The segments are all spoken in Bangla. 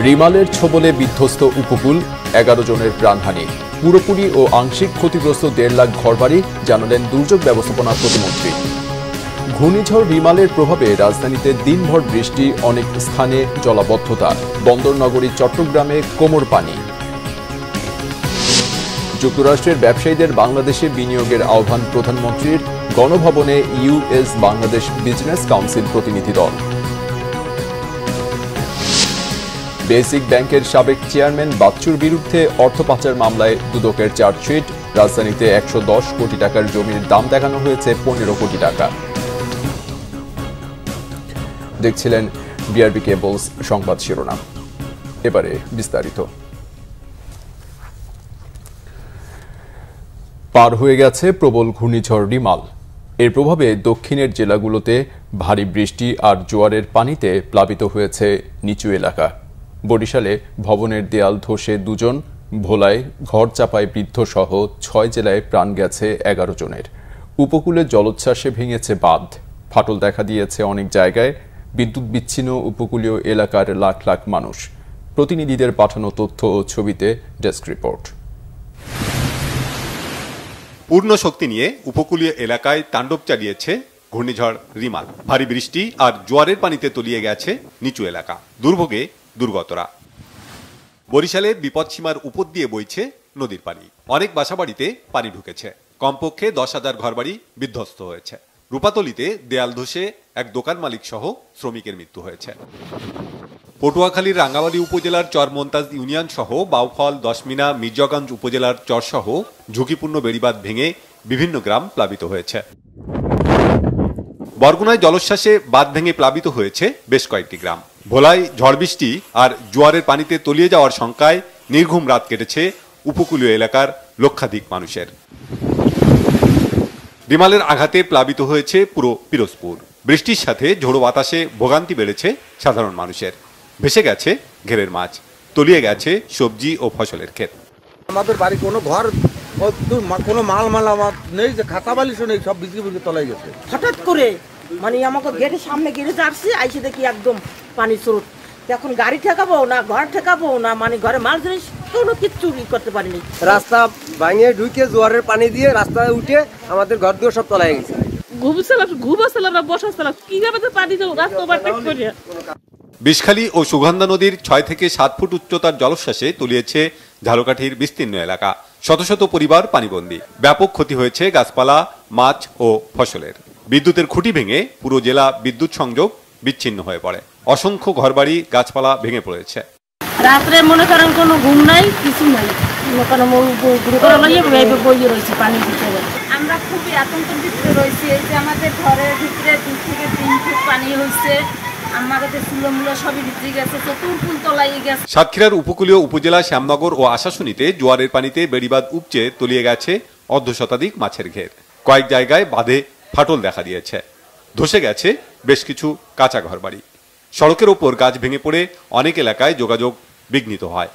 রিমালের ছোবলে বিধ্বস্ত উপকূল, 11 জনের প্রাণহানি। পুরোপুরি ও আংশিক ক্ষতিগ্রস্ত 1.5 লাখ ঘরবাড়ি, জানালেন দুর্যোগ ব্যবস্থাপনা প্রতিমন্ত্রী। ঘূর্ণিঝড় রিমালের প্রভাবে রাজধানীতে দিনভর বৃষ্টি, অনেক স্থানে জলাবদ্ধতা। বন্দর নগরী চট্টগ্রামে কোমর পানি। যুক্তরাষ্ট্রের ব্যবসায়ীদের বাংলাদেশে বিনিয়োগের আহ্বান প্রধানমন্ত্রীর। গণভবনে ইউএস বাংলাদেশ বিজনেস কাউন্সিল প্রতিনিধি দল। বেসিক ব্যাংকের সাবেক চেয়ারম্যান বাচ্চুর বিরুদ্ধে অর্থ পাচার মামলায় দুদকের চার্জশিট। রাজধানীতে 110 কোটি টাকার জমির দাম দেখানো হয়েছে 15 কোটি টাকা। দেখছিলেন বিআরবি কেবলস সংবাদ শিরোনাম। এবারে বিস্তারিত। পার হয়ে গেছে প্রবল ঘূর্ণিঝড় রিমাল। এর প্রভাবে দক্ষিণের জেলাগুলোতে ভারী বৃষ্টি আর জোয়ারের পানিতে প্লাবিত হয়েছে নিচু এলাকা। বরিশালে ভবনের দেয়াল ধসে 2 জন, ভোলায় ঘর চাপায় বৃদ্ধ সহ 6 জেলায় প্রাণ গেছে 11 জনের। উপকূলে জলোচ্ছ্বাসে ভেঙেছে বাঁধ, ফাটল দেখা দিয়েছে অনেক জায়গায়। বিদ্যুৎ বিচ্ছিন্ন উপকূলীয় এলাকার লাখ লাখ মানুষ। প্রতিনিধিদের পাঠানো তথ্য ও ছবিতে ডেস্ক রিপোর্ট। পূর্ণ শক্তি নিয়ে উপকূলীয় এলাকায় তাণ্ডব চালিয়েছে ঘূর্ণিঝড় রিমাল। ভারী বৃষ্টি আর জোয়ারের পানিতে তলিয়ে গেছে নিচু এলাকা, দুর্ভোগে দুর্গতরা। বরিশালের বিপদসীমার উপর দিয়ে বইছে নদীর পানি। অনেক বাসাবাড়িতে পানি ঢুকেছে। কমপক্ষে 10,000 ঘরবাড়ি বিধ্বস্ত হয়েছে। রূপাতলীতে দেয়াল ধসে এক দোকান মালিক সহ শ্রমিকের মৃত্যু হয়েছে। পটুয়াখালীর রাঙ্গামাটি উপজেলার চরমন্তাজ ইউনিয়ন সহ বাউফল, দশমিনা, মির্জাগঞ্জ উপজেলার চরসহ ঝুঁকিপূর্ণ বেড়িবাঁধ ভেঙে বিভিন্ন গ্রাম প্লাবিত হয়েছে। বরগুনায় জলোচ্ছ্বাসে বাঁধ ভেঙে প্লাবিত হয়েছে বেশ কয়েকটি গ্রাম। ভোলায় ঝড় বৃষ্টি আর জোয়ারের পানিতে তলিয়ে যাওয়ার শঙ্কায় নির্ঘুম রাত কেটেছে উপকূলীয় এলাকার লক্ষাধিক মানুষের। রিমালের আঘাতে প্লাবিত হয়েছে পুরো পিরোজপুর। বৃষ্টির সাথে ঝোড়ো বাতাসে ভোগান্তি বেড়েছে সাধারণ মানুষের। ভেসে গেছে ঘেরের মাছ, তলিয়ে গেছে সবজি ও ফসলের ক্ষেত। আমাদের বাড়ি কোনো ঘর, কোনো মাল আমার নেই, যে খাতা বালিশও নেই, সব বিজলি বিজলি তলায় গেছে। হঠাৎ করে মানে আমাকে গেটের সামনে গেড়ে যাচ্ছি, আইসে দেখি একদম পানি স্রোত। এখন গাড়ি ঠেকাবো না, ঘর ঠেকাবো না, মানে ঘরে মাল জিনিস কোনো কিচ্ছু করতে পারিনি। রাস্তা ভাঙে ঢুকে জোয়ারের পানি দিয়ে রাস্তায় উঠে আমাদের ঘর দুয়ার সব তলায় গেছে। বিষখালী ও সুগন্ধা নদীর 6 থেকে 7 ফুট উচ্চতার জলোচ্ছ্বাসে তলিয়েছে ঝালকাঠির বিস্তীর্ণ এলাকা। শত শত পরিবার পানিবন্দী। ব্যাপক ক্ষতি হয়েছে গাছপালা, মাছ ও ফসলের। বিদ্যুতের খুঁটি ভেঙে পুরো জেলা বিদ্যুৎ সংযোগ বিচ্ছিন্ন হয়ে পড়ে। অসংখ্য ঘরবাড়ি, গাছপালা ভেঙে পড়েছে। রাত্রে মনে করেন কোনো ঘুম নাই, কিছু নাই। আমরা খুবই আতঙ্কের ভিতরে রয়েছি। এই যে আমাদের ঘরের ভিতরে 2 থেকে 3 ফুট পানি হয়েছে। আমাদের চুলোমুলো সবই ভিতরে গেছে, চতুর্পুল তলায় গেছে। সাতক্ষীরার উপকূলীয় উপজেলা শ্যামনগর ও আশাশুনিতে জোয়ারের পানিতে বেড়িবাঁধ উপচে তলিয়ে গেছে অর্ধশতাধিক মাছের ঘের। কয়েক জায়গায় বাঁধে ফাটল দেখা দিয়েছে। ধসে গেছে বেশ কিছু কাঁচা ঘরবাড়ি। সড়কের ওপর গাছ ভেঙে পড়ে অনেক এলাকায় যোগাযোগ বিঘ্নিত হয়।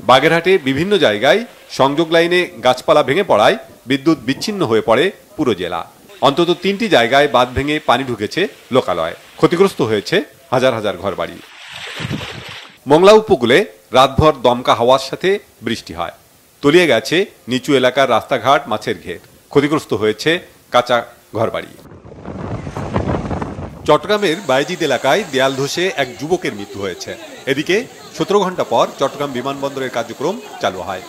বাগেরহাটে বিভিন্ন জায়গায় সংযোগ লাইনে গাছপালা ভেঙে পড়ায় বিদ্যুৎ বিচ্ছিন্ন হয়ে পড়ে পুরো জেলা। অন্তত 3টি জায়গায় বাঁধ ভেঙে পানি ঢুকেছে লোকালয়ে। ক্ষতিগ্রস্ত হয়েছে হাজার হাজার ঘরবাড়ি। মংলা উপকূলে রাতভর দমকা হাওয়ার সাথে বৃষ্টি হয়। তলিয়ে গেছে নিচু এলাকার রাস্তাঘাট, মাছের ঘের। ক্ষতিগ্রস্ত হয়েছে কাঁচা ঘরবাড়ি। চট্টগ্রামের বাইজিদ এলাকায় দেয়াল ধসে এক যুবকের মৃত্যু হয়েছে। এদিকে 17 ঘন্টা পর চট্টগ্রাম বিমানবন্দরের কার্যক্রম চালু হয়।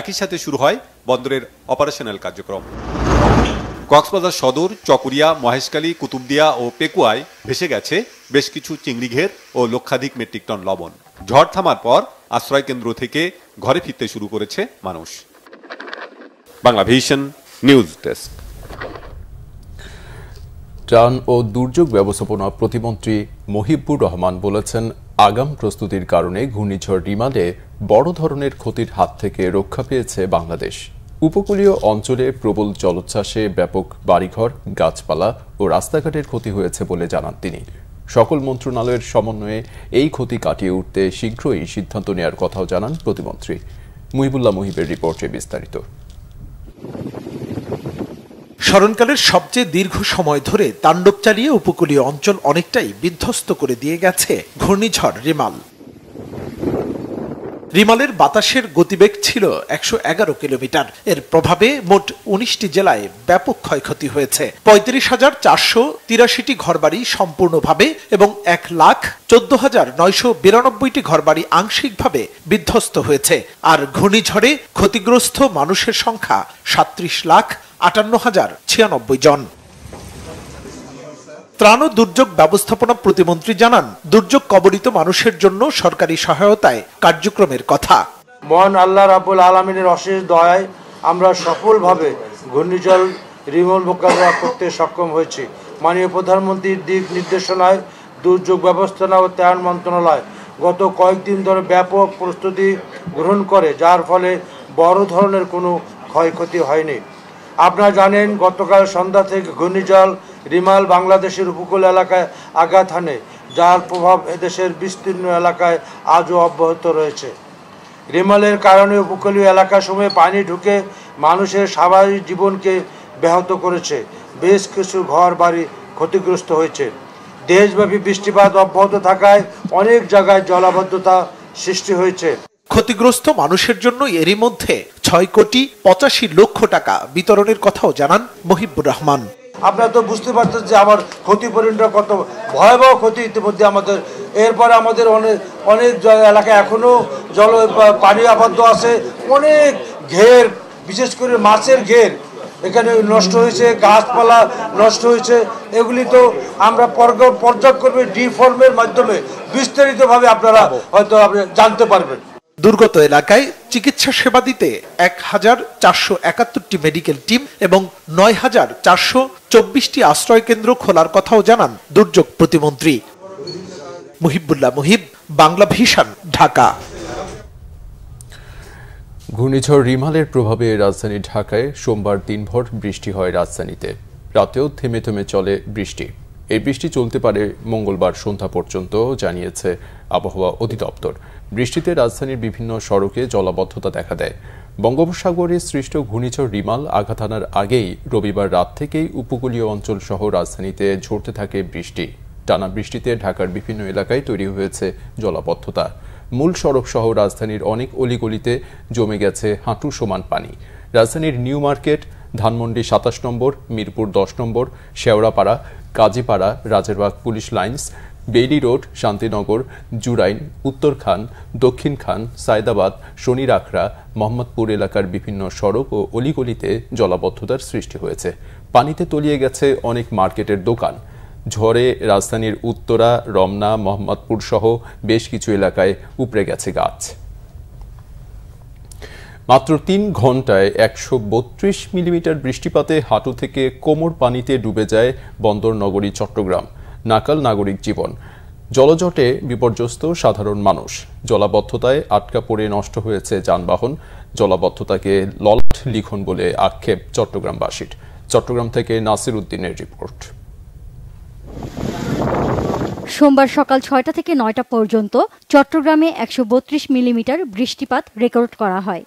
একই সাথে শুরু হয় বন্দরের অপারেশনাল কার্যক্রম। কক্সবাজার সদর, চকরিয়া, মহেশখালী, কুতুবদিয়া ও পেকুয়ায় ভেসে গেছে বেশ কিছু চিংড়ি ঘের ও লক্ষাধিক মেট্রিক টন লবণ। ঝড় থামার পর আশ্রয় কেন্দ্র থেকে ঘরে ফিরতে শুরু করেছে মানুষ। Bangla vision news desk. ত্রাণ ও দুর্যোগ ব্যবস্থাপনা প্রতিমন্ত্রী মহিবুর রহমান বলেছেন, আগাম প্রস্তুতির কারণে ঘূর্ণিঝড় রিমালে বড় ধরনের ক্ষতির হাত থেকে রক্ষা পেয়েছে বাংলাদেশ। উপকূলীয় অঞ্চলে প্রবল জলোচ্ছ্বাসে ব্যাপক বাড়িঘর, গাছপালা ও রাস্তাঘাটের ক্ষতি হয়েছে বলে জানান তিনি। সকল মন্ত্রণালয়ের সমন্বয়ে এই ক্ষতি কাটিয়ে উঠতে শীঘ্রই সিদ্ধান্ত নেওয়ার কথাও জানান প্রতিমন্ত্রী। মুহিবুল্লাহ মুহিবের রিপোর্টে বিস্তারিত। স্মরণকালের সবচেয়ে দীর্ঘ সময় ধরে তাণ্ডব চালিয়ে উপকূলীয় অঞ্চল অনেকটাই বিধ্বস্ত করে দিয়ে গেছে ঘূর্ণিঝড় রিমাল। রিমালের বাতাসের গতিবেগ ছিল ১১১ কিলোমিটার। এর প্রভাবে মোট ১৯টি জেলায় ব্যাপক ক্ষয়ক্ষতি হয়েছে। ৩৫,৪৮৩টি ঘরবাড়ি সম্পূর্ণভাবে এবং ১,১৪,৯৯২টি ঘরবাড়ি আংশিকভাবে বিধ্বস্ত হয়েছে। আর ঘূর্ণিঝড়ে ক্ষতিগ্রস্ত মানুষের সংখ্যা ৩৭,৫৮,০৯৬ জন। ত্রাণ ও দুর্যোগ ব্যবস্থাপনা প্রতিমন্ত্রী জানান, দুর্যোগ কবলিত মানুষের জন্য সরকারি সহায়তায় কার্যক্রমের কথা। মহান আল্লাহ রাব্বুল আলামিনের অশেষ দয়ায় আমরা সফলভাবে ঘূর্ণিঝড় রিমল মোকাবিলা করতে সক্ষম হয়েছি। মাননীয় প্রধানমন্ত্রীর দিক নির্দেশনায় দুর্যোগ ব্যবস্থাপনা ও ত্রাণ মন্ত্রণালয় গত কয়েকদিন ধরে ব্যাপক প্রস্তুতি গ্রহণ করে, যার ফলে বড় ধরনের কোনো ক্ষয়ক্ষতি হয়নি। আপনারা জানেন, গতকাল সন্ধ্যা থেকে ঘূর্ণিঝড় রিমাল বাংলাদেশের উপকূল এলাকায় আঘাত হানে, যার প্রভাব এদেশের বিস্তীর্ণ এলাকায় আজও অব্যাহত রয়েছে। রিমালের কারণে উপকূলীয় এলাকাসমূহে পানি ঢুকে মানুষের স্বাভাবিক জীবনকে ব্যাহত করেছে। বেশ কিছু ঘর বাড়ি ক্ষতিগ্রস্ত হয়েছে। দেশব্যাপী বৃষ্টিপাত অব্যাহত থাকায় অনেক জায়গায় জলাবদ্ধতা সৃষ্টি হয়েছে। ক্ষতিগ্রস্ত মানুষের জন্য এরই মধ্যে ৬,৮৫,০০,০০০ টাকা বিতরণের কথাও জানান মহিবুর রহমান। আপনারা তো বুঝতে পারছেন যে আমার ক্ষতিপূরণটা কত ভয়াবহ ক্ষতি ইতিমধ্যে আমাদের। এরপরে আমাদের অনেক এলাকায় এখনো পানি আবদ্ধ আছে। অনেক ঘের, বিশেষ করে মাছের ঘের এখানে নষ্ট হয়েছে, গাছপালা নষ্ট হয়েছে। এগুলি তো আমরা পর্যায়ক্রমে ডিফর্মের মাধ্যমে বিস্তারিতভাবে আপনারা হয়তো জানতে পারবেন। দুর্গত এলাকায় চিকিৎসা সেবা দিতে ১,৪৭১টি মেডিকেল টিম এবং ৯,৪২৪টি আশ্রয় কেন্দ্র খোলার কথাও জানান দুর্যোগ প্রতিমন্ত্রী। মুহিবুল্লাহ মুহিব, বাংলা ভিশন, ঢাকা। ঘূর্ণিঝড় রিমালের প্রভাবে রাজধানী ঢাকায় সোমবার দিনভর বৃষ্টি হয়। রাজধানীতে রাতেও থেমে থেমে চলে বৃষ্টি। এই বৃষ্টি চলতে পারে মঙ্গলবার সন্ধ্যা পর্যন্ত, জানিয়েছে আবহাওয়া অধিদপ্তর। বৃষ্টিতে রাজধানীর বিভিন্ন সড়কে জলাবদ্ধতা দেখা দেয়। বঙ্গোপসাগরে সৃষ্ট ঘূর্ণিঝড় রিমাল আঘাত হানার আগেই রবিবার রাত থেকেই উপকূলীয় অঞ্চল সহ রাজধানীতে ঝরতে থাকে বৃষ্টি। টানা বৃষ্টিতে ঢাকার বিভিন্ন এলাকায় তৈরি হয়েছে জলাবদ্ধতা। মূল সড়ক সহ রাজধানীর অনেক অলিগলিতে জমে গেছে হাঁটু সমান পানি। রাজধানীর New Market, Dhanmondi ২৭ number, Mirpur ১০ number, Shewrapara, Kazipara, Rajarbagh police lines, Bailey Road, Shantinagar, Jurain, Uttar Khan, দক্ষিণ খান, সায়দাবাদ, শনির আখড়া, মোহাম্মদপুর এলাকার বিভিন্ন সড়ক ও অলিগলিতে জলাবদ্ধতার সৃষ্টি হয়েছে। পানিতে তলিয়ে গেছে অনেক মার্কেটের দোকান। ঝড়ে রাজধানীর উত্তরা, রমনা, মোহাম্মদপুর সহ বেশ কিছু এলাকায় উপড়ে গেছে গাছ। মাত্র ৩ ঘন্টায় ১৩২ মিলিমিটার বৃষ্টিপাতে হাঁটু থেকে কোমর পানিতে ডুবে যায় বন্দর নগরী চট্টগ্রাম। নাকাল নাগরিক জীবন। জলজটে বিপর্যস্ত সাধারণ মানুষ। জলাবদ্ধতায় আটকা পড়ে নষ্ট হয়েছে যানবাহন। জলাবদ্ধতাকে ললাট লিখন বলে আক্ষেপ চট্টগ্রামবাসীর। চট্টগ্রাম থেকে নাসির উদ্দিনের রিপোর্ট। সোমবার সকাল ৬টা থেকে ৯টা পর্যন্ত চট্টগ্রামে ১৩২ মিলিমিটার বৃষ্টিপাত রেকর্ড করা হয়।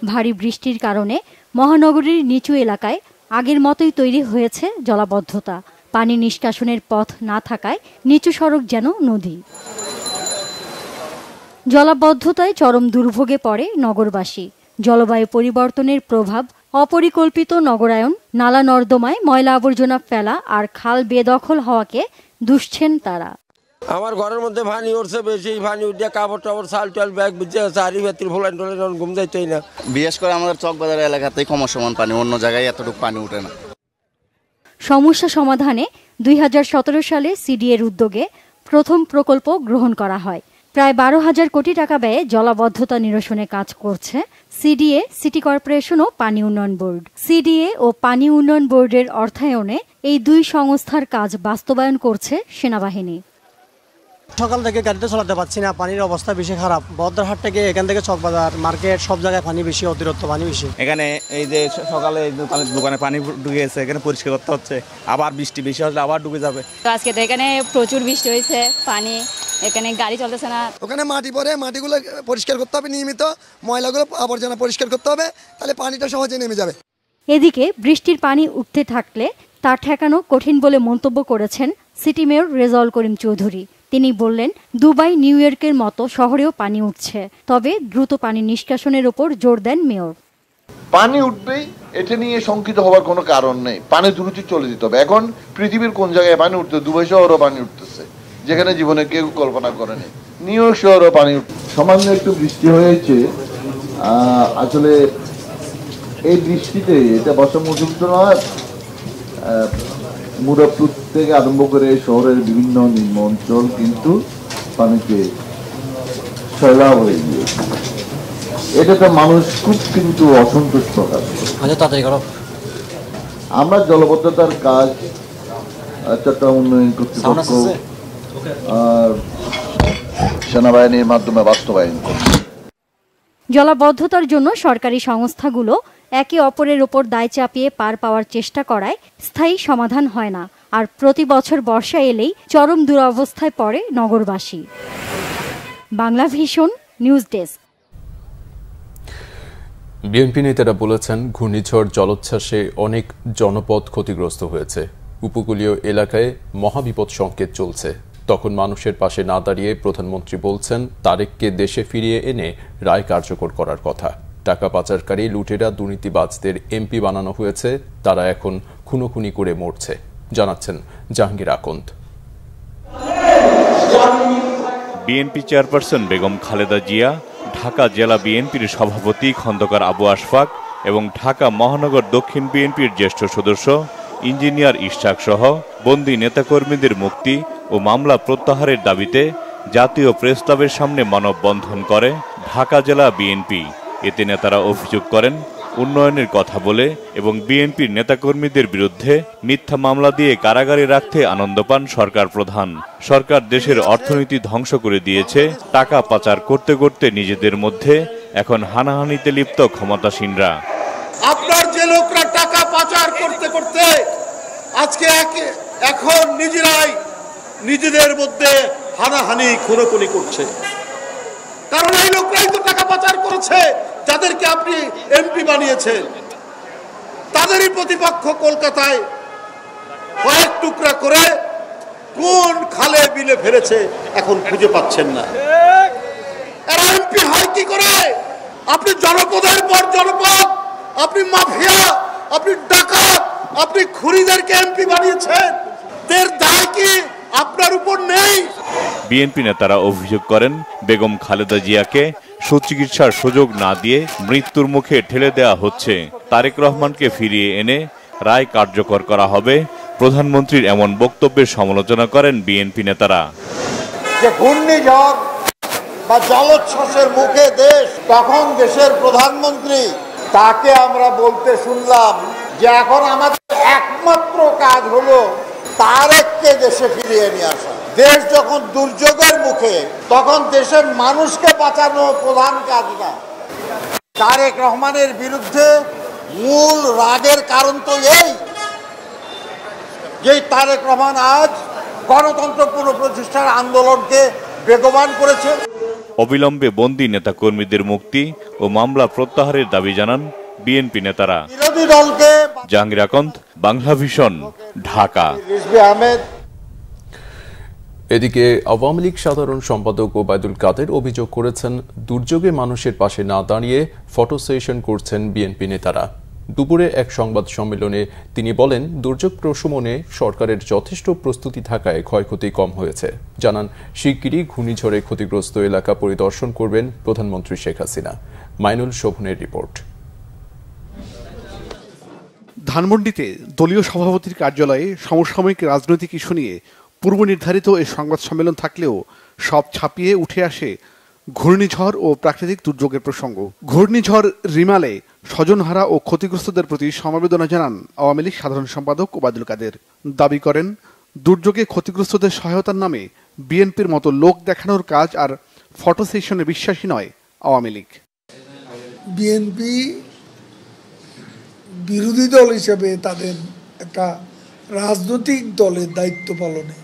ভারী বৃষ্টির কারণে মহানগরীর নিচু এলাকায় আগের মতোই তৈরি হয়েছে জলাবদ্ধতা। পানি নিষ্কাশনের পথ না থাকায় নিচু সড়ক যেন নদী। জলাবদ্ধতায় চরম দুর্ভোগে পড়ে নগরবাসী। জলবায়ু পরিবর্তনের প্রভাব, অপরিকল্পিত নগরায়ন, নালা নর্দমায় ময়লা আবর্জনা ফেলা আর খাল বেদখল হওয়াকে দুষছেন তারা। আমার ঘরের মধ্যে পানি উঠছে, বেশি পানি উঠে কাপড় টাপড় চাল টাল ব্যাগ বুঝে চারি ভেতর ফোলান টোলান ঘুম যাইতেই না। বিশেষ করে আমাদের চকবাজার এলাকাতেই কমসমান পানি, অন্য জায়গায় এতটুকু পানি উঠে না। সমস্যা সমাধানে ২০১৭ সালে সিডিএর উদ্যোগে প্রথম প্রকল্প গ্রহণ করা হয়। প্রায় ১২,০০০ কোটি টাকা ব্যয়ে জলাবদ্ধতা নিরসনে কাজ করছে সিডিএ, সিটি কর্পোরেশন ও পানি উন্নয়ন বোর্ড। সিডিএ ও পানি উন্নয়ন বোর্ডের অর্থায়নে এই দুই সংস্থার কাজ বাস্তবায়ন করছে সেনাবাহিনী। সকাল থেকে গাড়িতে চালাতে পারছি না, পানির অবস্থা বেশি খারাপ। বদ্রহাট থেকে এখান থেকে চকবাজার মার্কেট সব জায়গায় পানি বেশি, অতিরিক্ত পানি বেশি। এখানে এই যে সকালে দোকানে পানি ঢুকে গেছে, এখানে পরিষ্কার করতে হচ্ছে। আবার বৃষ্টি বেশি হলে আবার ঢুকে যাবে। তো আজকে তো এখানে প্রচুর বৃষ্টি হয়েছে, পানি এখানে গাড়ি চলতেছে না। ওখানে মাটি পড়ে, মাটিগুলো পরিষ্কার করতে হবে নিয়মিত, ময়লাগুলো আবর্জনা পরিষ্কার করতে হবে, তাহলে পানিটা সহজে নেমে যাবে। এদিকে বৃষ্টির পানি উঠতে থাকলে তা ঠেকানো কঠিন বলে মন্তব্য করেছেন সিটি মেয়র রেজাউল করিম চৌধুরী। তিনি বললেন, দুবাই, নিউ ইয়র্কের মতো শহরেও পানি উঠছে, তবে দ্রুত পানি নিষ্কাশনের ওপর জোর দেন মেয়র। পানি উঠবেই, এটা নিয়ে শঙ্কিত হওয়ার কোনো কারণ নেই। পানি দ্রুত চলে যেতে হবে। এখন পৃথিবীর কোন জায়গায় পানি উঠতে, দুবাই শহরও পানি উঠতেছে, যেখানে জীবনে কেউ কল্পনা করেনি। নিউ ইয়র্ক শহরও পানি উঠছে। সামান্য একটু বৃষ্টি হয়েছে, আসলে এই বৃষ্টিতে এটা বর্ষা মৌসুম তো নয়, মুরাদপুর থেকে আরম্ভ করে শহরের বিভিন্ন নিম্ন অঞ্চল কিন্তু পানিতে সয়লাভ হয়ে গিয়েছে। এটাতে মানুষ খুব কিন্তু অসন্তোষ প্রকাশ করে। আমরা জলবদ্ধতার কাজ চট্টগ্রাম উন্নয়ন কর্তৃপক্ষ সেনাবাহিনীর মাধ্যমে বাস্তবায়ন করছে। জলাবদ্ধতার জন্য সরকারি সংস্থাগুলো একে অপরের ওপর দায় চাপিয়ে পার পাওয়ার চেষ্টা করায় স্থায়ী সমাধান হয় না, আর প্রতি বছর বর্ষা এলেই চরম দুরবস্থায় পড়ে নগরবাসী। Bangla vision news desk. BNP নেতারা বলেছেন, ঘূর্ণিঝড় জলোচ্ছ্বাসে অনেক জনপদ ক্ষতিগ্রস্ত হয়েছে। উপকূলীয় এলাকায় মহাবিপদ সংকেত চলছে। তখন মানুষের পাশে না দাঁড়িয়ে প্রধানমন্ত্রী বলছেন, তারেককে দেশে ফিরিয়ে এনে রায় কার্যকর করার কথা। টাকা পাচারকারী, লুটেরা, দুর্নীতিবাজদের এমপি বানানো হয়েছে, তারা এখন খুনোখুনি করে মরছে, জানাচ্ছেন জাহাঙ্গীর আকন্দ। বিএনপি চেয়ারপারসন বেগম খালেদা জিয়া, ঢাকা জেলা বিএনপির সভাপতি খন্দকার আবু আশফাক এবং ঢাকা মহানগর দক্ষিণ বিএনপির জ্যেষ্ঠ সদস্য ইঞ্জিনিয়ার ইশাক সহ বন্দী নেতাকর্মীদের মুক্তি ও মামলা প্রত্যাহারের দাবিতে জাতীয় প্রেস ক্লাবের সামনে মানববন্ধন করে ঢাকা জেলা বিএনপি। এতে নেতারা অভিযোগ করেন, উন্নয়নের কথা বলে এবং বিএনপির নেতাকর্মীদের বিরুদ্ধে মিথ্যা মামলা দিয়ে কারাগারে রাখতে আনন্দ পান সরকার প্রধান। সরকার দেশের অর্থনীতি ধ্বংস করে দিয়েছে। টাকা পাচার করতে করতে নিজেদের মধ্যে এখন হানাহানিতে লিপ্ত ক্ষমতাসীনরা। আপনার যে লোকরা টাকা পাচার করতে করতে আজকে এখন নিজেরাই নিজেদের মধ্যে হানাহানি খুনোখুনি করছে, কারণ এই লোকরাই তো টাকা পাচার করেছে, যাদেরকে আপনি এমপি বানিয়েছেন। তাদেরই প্রতিপক্ষ কলকাতায় কয়েক টুকরা করে কোন খালে বিলে ফেলেছে এখন খুঁজে পাচ্ছেন না। এরা এমপি হয় কি করে? আপনি জনপদের পর জনপদ, আপনি মাফিয়া, আপনি ডাকাত, আপনি খুনিদেরকে এমপি বানিয়েছেন। এর দায় কি আপনার উপর নেই? বিএনপি নেতারা অভিযোগ করেন, বেগম খালেদা জিয়াকে সুচিকিৎসার সুযোগ না দিয়ে মৃত্যুর মুখে ঠেলে দেওয়া হচ্ছে। তারেক রহমানকে ফিরিয়ে এনে রায় কার্যকর করা হবে। প্রধানমন্ত্রীর এমন বক্তব্যের সমালোচনা করেন বিএনপি নেতারা। যে ঘূর্ণিঝড় বা জলোচ্ছ্বাসের মুখে দেশ, তখন দেশের প্রধানমন্ত্রী তাকে আমরা বলতে শুনলাম যে এখন আমাদের একমাত্র কাজ হলো তারেককে দেশে ফিরিয়ে নিয়ে আসা। দেশ যখন দুর্যোগের মুখে, তখন দেশের মানুষকে বাঁচানো প্রধান কাজ না। তারেক রহমানের বিরুদ্ধে মূল রাগের কারণ তো এই যে তারেক রহমান আজ গণতন্ত্র পুনঃপ্রতিষ্ঠার আন্দোলনকে বেগবান করেছে। অবিলম্বে বন্দী নেতাকর্মীদের মুক্তি ও মামলা প্রত্যাহারের দাবি জানান বিএনপি নেতারা। বিরোধী দলকে জাহাঙ্গীর আকন্দ, বাংলা ভিশন, ঢাকা। এদিকে আওয়ামী লীগ সাধারণ সম্পাদক ওবায়দুল কাদের অভিযোগ করেছেন, দুর্যোগে মানুষের পাশে না দাঁড়িয়ে ফটো সেশন করছেন বিএনপি নেতারা। দুপুরে এক সংবাদ সম্মেলনে তিনি বলেন, দুর্যোগ প্রশমনে সরকারের যথেষ্ট প্রস্তুতি থাকায় ক্ষয়ক্ষতি কম হয়েছে। জানান, শিগগিরই ঘূর্ণিঝড়ে ক্ষতিগ্রস্ত এলাকা পরিদর্শন করবেন প্রধানমন্ত্রী শেখ হাসিনা। মাইনুল শোভনের রিপোর্ট। ধানমন্ডিতে দলীয় সভাপতির কার্যালয়ে সমসাময়িক রাজনৈতিক ইস্যু নিয়ে পূর্ব নির্ধারিত এই সংবাদ সম্মেলন থাকলেও সব ছাপিয়ে উঠে আসে ঘূর্ণিঝড় ও প্রাকৃতিক দুর্যোগের প্রসঙ্গ। ঘূর্ণিঝড় রিমালে স্বজনহারা ও ক্ষতিগ্রস্তদের প্রতি সমবেদনা জানান আওয়ামী লীগ সাধারণ সম্পাদক ওবায়দুল কাদের। দাবি করেন, দুর্যোগে ক্ষতিগ্রস্তদের সহায়তার নামে বিএনপির মতো লোক দেখানোর কাজ আর ফটো সেশনে বিশ্বাসী নয় আওয়ামী লীগ। বিএনপি বিরোধী দল হিসেবে তাদের একটা রাজনৈতিক দলের দায়িত্ব পালনে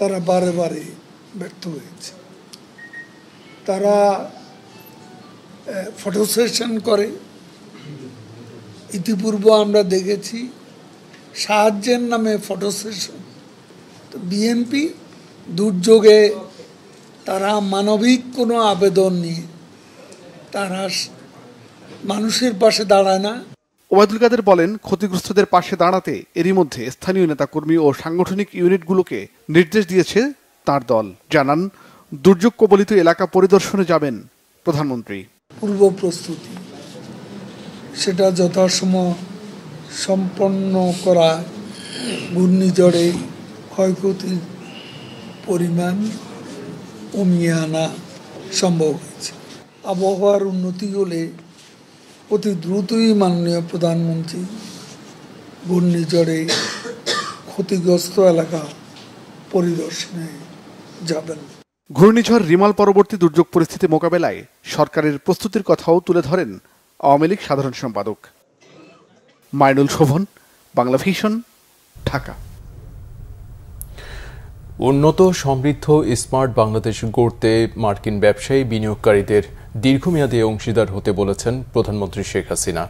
তারা বারে বারে ব্যর্থ হয়েছে। তারা ফটো সেশন করে ইতিপূর্বে আমরা দেখেছি সাহায্যের নামে ফটো সেশন। তো বিএনপি দুর্যোগে তারা মানবিক কোনো আবেদন নিয়ে তারা মানুষের পাশে দাঁড়ায় না। ওবায়দুল কাদের বলেন, ক্ষতিগ্রস্তদের পাশে দাঁড়াতে এরই মধ্যে স্থানীয় নেতাকর্মী ও সাংগঠনিক ইউনিটগুলোকে নির্দেশ দিয়েছে তার দল। জানান, দুর্যোগ কবলিত এলাকা পরিদর্শনে যাবেন প্রধানমন্ত্রী। পূর্ব প্রস্তুতি সেটা যথাসময় সম্পন্ন করা, ঘূর্ণিঝড়ে ক্ষয়ক্ষতির পরিমাণ কমিয়ে আনা সম্ভব হয়েছে। আবহাওয়ার উন্নতি হলে অতি দ্রুতই মাননীয় প্রধানমন্ত্রী ঘূর্ণিঝড়ে ক্ষতিগ্রস্ত এলাকা পরিদর্শনে যাবেন। ঘূর্ণিঝড় রিমাল পরবর্তী দুর্যোগ পরিস্থিতি মোকাবেলায় সরকারের প্রস্তুতির কথাও তুলে ধরেন আওয়ামী লীগ সাধারণ সম্পাদক। মাইনুল শোভন, বাংলা ভিশন, ঢাকা। উন্নত সমৃদ্ধ স্মার্ট বাংলাদেশ গড়তে মার্কিন ব্যবসায়ী বিনিয়োগকারীদের দীর্ঘমেয়াদী অংশীদার হতে বলেছেন প্রধানমন্ত্রী শেখ হাসিনা।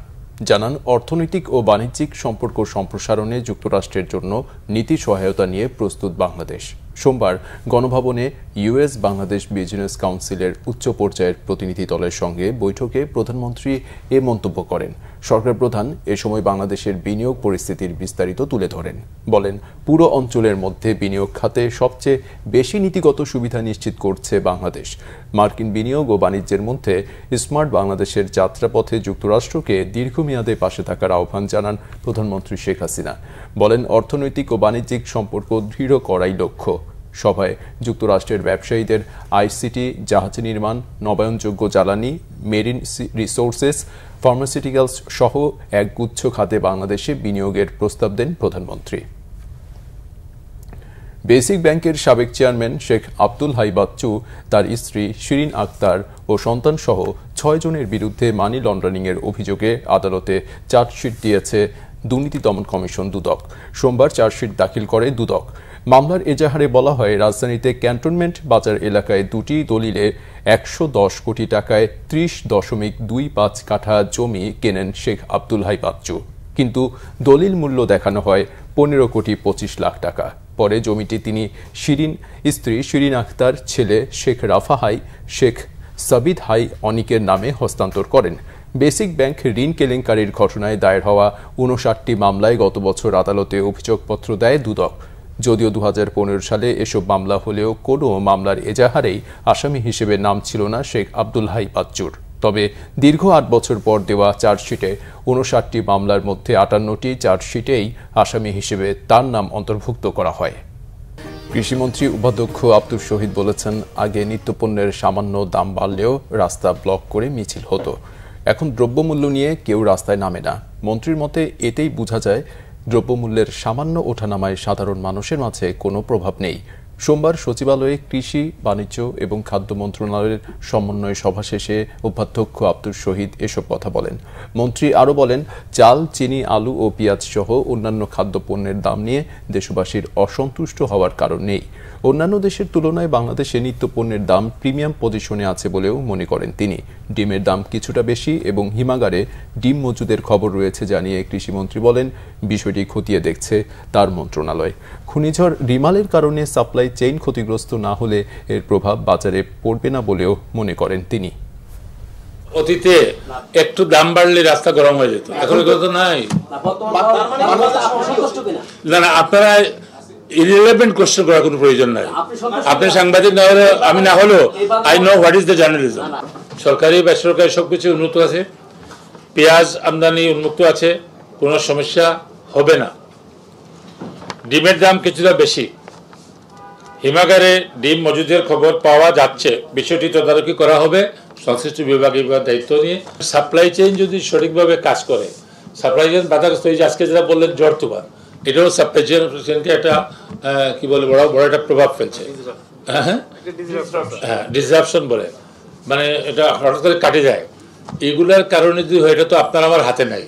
জানান, অর্থনৈতিক ও বাণিজ্যিক সম্পর্ক সম্প্রসারণে যুক্তরাষ্ট্রের জন্য নীতি সহায়তা নিয়ে প্রস্তুত বাংলাদেশ। সোমবার গণভবনে ইউএস বাংলাদেশ বিজনেস কাউন্সিলের উচ্চ পর্যায়ের প্রতিনিধি দলের সঙ্গে বৈঠকে প্রধানমন্ত্রী এ মন্তব্য করেন। সরকার প্রধান এ সময় বাংলাদেশের বিনিয়োগ পরিস্থিতির বিস্তারিত তুলে ধরেন। বলেন, পুরো অঞ্চলের মধ্যে বিনিয়োগ খাতে সবচেয়ে বেশি নীতিগত সুবিধা নিশ্চিত করছে বাংলাদেশ। মার্কিন বিনিয়োগ ও বাণিজ্যের মধ্যে স্মার্ট বাংলাদেশের যাত্রাপথে যুক্তরাষ্ট্রকে দীর্ঘমেয়াদে পাশে থাকার আহ্বান জানান প্রধানমন্ত্রী শেখ হাসিনা। বলেন, অর্থনৈতিক ও বাণিজ্যিক সম্পর্ক দৃঢ় করাই লক্ষ্য। সভায় যুক্তরাষ্ট্রের ব্যবসায়ীদের আইসিটি, জাহাজ নির্মাণ, নবায়নযোগ্য জ্বালানি, মেরিন রিসোর্সেস, ফার্মাসিউটিক্যালস সহ একগুচ্ছ খাতে বাংলাদেশে বিনিয়োগের প্রস্তাব দেন প্রধানমন্ত্রী। বেসিক ব্যাংকের সাবেক চেয়ারম্যান শেখ আব্দুল হাই বাচ্চু, তার স্ত্রী শিরিন আক্তার ও সন্তান সহ ৬ জনের বিরুদ্ধে মানি লন্ডারিংয়ের অভিযোগে আদালতে চার্জশিট দিয়েছে দুর্নীতি দমন কমিশন দুদক। সোমবার চার্জশিট দাখিল করে দুদক। মামলার এজাহারে বলা হয়, রাজধানীতে ক্যান্টনমেন্ট বাজার এলাকায় দুটি দলিলে ১১০ কোটি টাকায় ৩০.25 কাঠা জমি কেনেন শেখ আব্দুল হাই বাচ্চু। কিন্তু দলিল মূল্য দেখানো হয় ১৫ কোটি ২৫ লাখ টাকা। পরে জমিটি তিনি স্ত্রী শিরিন আক্তার, ছেলে শেখ রাফা হাই, শেখ সাবিদ হাই অনিকের নামে হস্তান্তর করেন। বেসিক ব্যাংক ঋণ কেলেঙ্কারির ঘটনায় দায়ের হওয়া ৫৯টি মামলায় গত বছর আদালতে অভিযোগপত্র দেয় দুদক। যদিও ২০১৫ সালে এসব মামলা হলেও কোনো মামলার এজাহারেই আসামি হিসেবে নাম ছিল না শেখ আব্দুল হাই বাচ্চুর। তবে দীর্ঘ ৮ বছর পর দেওয়া চার্জশিটে ৫৯টি মামলার মধ্যে ৫৮টি চার্জশিটেই আসামি হিসেবে তার নাম অন্তর্ভুক্ত করা হয়। কৃষিমন্ত্রী উপাধ্যক্ষ আব্দুল শহীদ বলেছেন, আগে নিত্যপণ্যের সামান্য দাম বাড়লেও রাস্তা ব্লক করে মিছিল হতো। এখন দ্রব্যমূল্য নিয়ে কেউ রাস্তায় নামে না। মন্ত্রীর মতে এতেই বোঝা যায় দ্রব্যমূল্যের সামান্য ওঠানামায় সাধারণ মানুষের মাঝে কোনো প্রভাব নেই। সোমবার সচিবালয়ে কৃষি, বাণিজ্য এবং খাদ্য মন্ত্রণালয়ের সমন্বয় সভা শেষে উপাধ্যক্ষ আব্দুল শহীদ এসব কথা বলেন। মন্ত্রী আরও বলেন, চাল, চিনি, আলু ও পেঁয়াজ সহ অন্যান্য খাদ্যপণ্যের দাম নিয়ে দেশবাসীর অসন্তুষ্ট হওয়ার কারণ নেই। অন্যান্য দেশের তুলনায় বাংলাদেশে নিত্যপণ্যের দাম প্রিমিয়াম পজিশনে আছে বলেও মনে করেন তিনি। ডিমের দাম কিছুটা বেশি এবং হিমাগারে ডিম মজুদের খবর রয়েছে জানিয়ে কৃষিমন্ত্রী বলেন, বিষয়টি খতিয়ে দেখছে তার মন্ত্রণালয়। ঘূর্ণিঝড় রিমালের কারণে সাপ্লাই চেইন ক্ষতিগ্রস্ত না হলে এর প্রভাব বাজারে পড়বে না বলেও মনে করেন তিনি। অতীতে একটু দাম বাড়লে রাস্তা গরম হয়ে যেত, এখন তো নাই। না না, আপনারা ইররিলেভেন্ট কোশ্চেন করার কোনো প্রয়োজন নাই। আপনি সাংবাদিক না হলে, আমি না হলেও I know what is the journalism. সরকারি বেসরকারি সবকিছু উন্নত আছে, পেঁয়াজ আমদানি উন্মুক্ত আছে, কোনো সমস্যা হবে না। ডিমের দাম কিছুটা বেশি, হিমাগারে ডিম মজুদের খবর পাওয়া যাচ্ছে, বিষয়টি তদারকি করা হবে সংশ্লিষ্ট বিভাগ দায়িত্ব নিয়ে। সাপ্লাই চেইন যদি সঠিকভাবে কাজ করে, সাপ্লাই চেইন বাধাগ্রস্ত হয়েছে, আজকে যেটা বললেন ঝড় তুফান, এটাও সাপ্লাই চেইনকে একটা কি বলে বড় একটা প্রভাব ফেলছে। হ্যাঁ, ডিসরাপশন বলে, মানে এটা হঠাৎ করে কাটে যায়। এগুলার কারণে যদি হয়, এটা তো আপনার আমার হাতে নাই।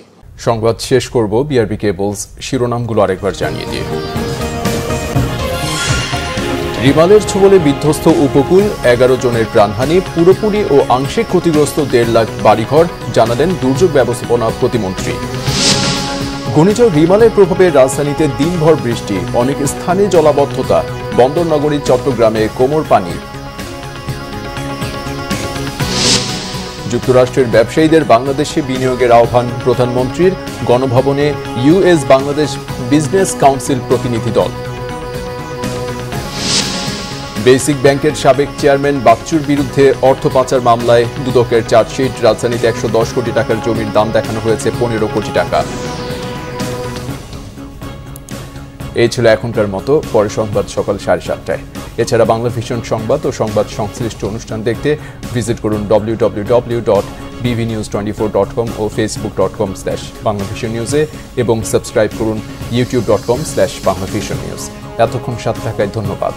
সংবাদ শেষ করব বিআরবি কেবলস শিরোনামগুলো আরেকবার জানিয়ে দিয়ে। রিমালের ছোবলে বিধ্বস্ত উপকূল, 11 জনের প্রাণহানি, পুরোপুরি ও আংশিক ক্ষতিগ্রস্ত 1.5 লাখ বাড়িঘর, জানালেন দুর্যোগ ব্যবস্থাপনা প্রতিমন্ত্রী। ঘূর্ণিঝড় রিমালের প্রভাবে রাজধানীতে দিনভর বৃষ্টি, অনেক স্থানে জলাবদ্ধতা, বন্দর নগরী চট্টগ্রামে কোমর পানি। যুক্তরাষ্ট্রের ব্যবসায়ীদের বাংলাদেশে বিনিয়োগের আহ্বান প্রধানমন্ত্রীর, গণভবনে ইউএস বাংলাদেশ বিজনেস কাউন্সিল প্রতিনিধি দল। বেসিক ব্যাংকের সাবেক চেয়ারম্যান বাচ্চুর বিরুদ্ধে অর্থ পাচার মামলায় দুদকের চার্জশিট, রাজধানীতে 110 কোটি টাকার জমির দাম দেখানো হয়েছে 15 কোটি টাকা। এই ছিল এখনকার মতো, পরে সংবাদ সকাল 7:30টায়। এছাড়া বাংলা ভিশন সংবাদ ও সংবাদ সংশ্লিষ্ট অনুষ্ঠান দেখতে ভিজিট করুন www.bvnews24.com ও facebook.com/banglavisionnews এবং সাবস্ক্রাইব করুন youtube.com/banglavisionnews। এতক্ষণ সাথে থাকায় ধন্যবাদ।